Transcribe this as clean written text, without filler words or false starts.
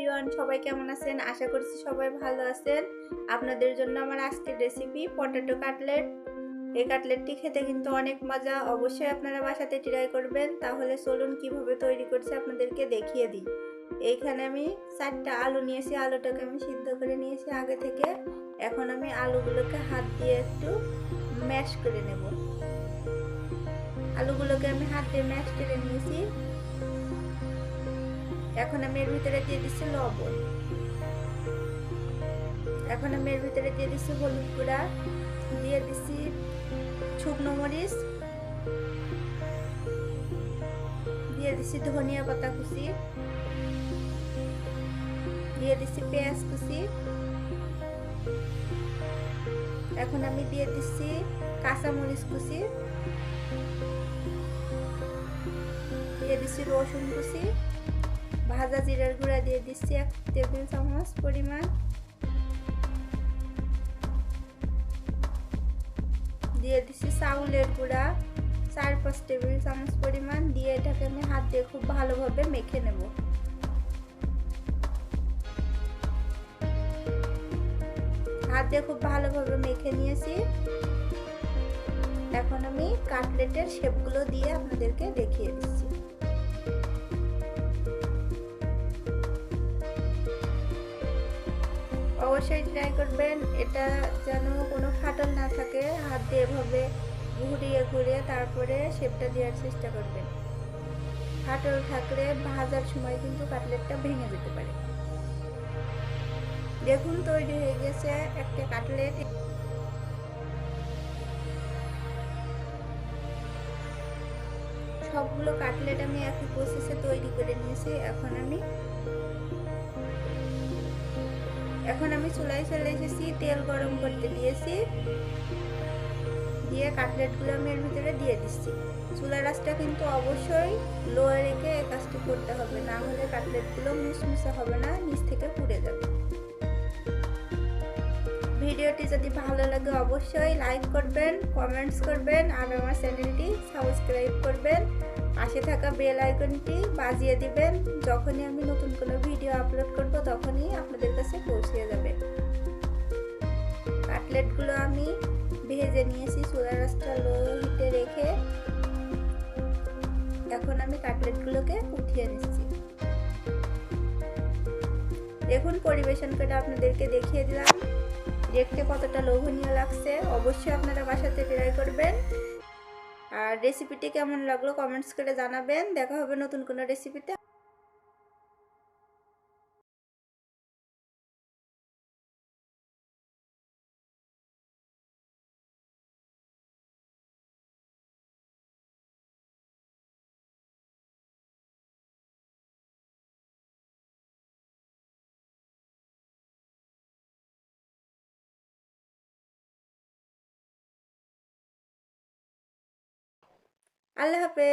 Everyone, সবাই কেমন আছেন? আশা করছি সবাই ভালো আছেন। আপনাদের জন্য আমার আজকের রেসিপি পটেটো কাটলেট। এই কাটলেটটি খেতে কিন্তু অনেক মজা, অবশ্যই আপনারা বাসাতে ট্রাই করবেন। তাহলে চলুন কিভাবে তৈরি করছি আপনাদেরকে দেখিয়ে দিই। এইখানে আমি 4টা আলু নিয়েছি, আলুটাকে আমি সিদ্ধ করে নিয়েছি আগে থেকে। এখন আমি আলুগুলোকে হাত দিয়ে একটু ম্যাশ করে নেব। আলুগুলোকে আমি হাত দিয়ে ম্যাশ করে নিয়েছি। এখন আমি এর ভিতরে দিয়ে দিচ্ছি লবণ। এখন আমি এর ভিতরে দিয়ে দিচ্ছি হলুদ গুঁড়া, দিয়ে দিচ্ছি শুকনো মরিচ, দিয়ে দিচ্ছি ধনিয়া পাতা কুচি, দিয়ে দিচ্ছি পেঁয়াজ কুচি। এখন আমি দিয়ে দিচ্ছি কাঁচা মরিচ কুচি, দিয়ে দিচ্ছি রসুন কুচি, ভাজা জিরার গুঁড়া দিয়ে দিচ্ছি 1 টেবিল চামচ পরিমাণ, দিয়ে দিচ্ছি চাউলের গুঁড়া 4-5 টেবিল চামচ পরিমাণ, দিয়ে এটাকে আমি হাত দিয়ে খুব ভালোভাবে মেখে নেব। হাত দিয়ে খুব ভালোভাবে মেখে নিয়েছি। এখন আমি কাটলেটের শেপগুলো দিয়ে আপনাদেরকে দেখিয়ে দিচ্ছি। অবশ্যই ট্রাই করবেন, এটা যেন কোনো ফাটল না থাকে। হাত দিয়ে এভাবে ঘুরিয়ে ঘুরিয়ে তারপরে শেপটা দেওয়ার চেষ্টা করবেন। ফাটল থাকলে ভাজার সময় কিন্তু কাটলেটটা ভেঙে যেতে পারে। দেখুন তৈরি হয়ে গেছে একটা কাটলেট। সবগুলো কাটলেট আমি একই প্রসেসে তৈরি করে নিয়েছি। এখন আমি চুলায় চলে এসেছি, তেল গরম করতে দিয়েছি, দিয়ে কাটলেটগুলো আমি এর ভিতরে দিয়ে দিচ্ছি। চুলার আঁচটা কিন্তু অবশ্যই লো রেখে এই কাজটি করতে হবে, না হলে কাটলেটগুলো মুসমুসে হবে না, নিচ থেকে পুড়ে যাবে। ভিডিওটি যদি ভালো লাগে অবশ্যই লাইক করবেন, কমেন্টস করবেন, আর আমার চ্যানেলটি সাবস্ক্রাইব করবেন। পাশে থাকা বেল আইকনটি বাজিয়ে দিবেন। যখনই আমি নতুন কোনো ভিডিও আপলোড করব তখনই আপনাদের কাছে পৌঁছে যাবে। কাটলেটগুলো আমি ভেজে নিয়েছি চুলার আঁচটা লো হিটে রেখে। এখন আমি কাটলেটগুলোকে উঠিয়ে নিচ্ছি। দেখুন পরিবেশন করে আপনাদেরকে দেখিয়ে দিলাম দেখতে কতটা লোভনীয় লাগছে। অবশ্যই আপনারা বাসাতে ট্রাই করবেন। আর রেসিপিটি কেমন লাগলো কমেন্টস করে জানাবেন। দেখা হবে নতুন কোনো রেসিপিতে। আল্লাহ হাফেজ।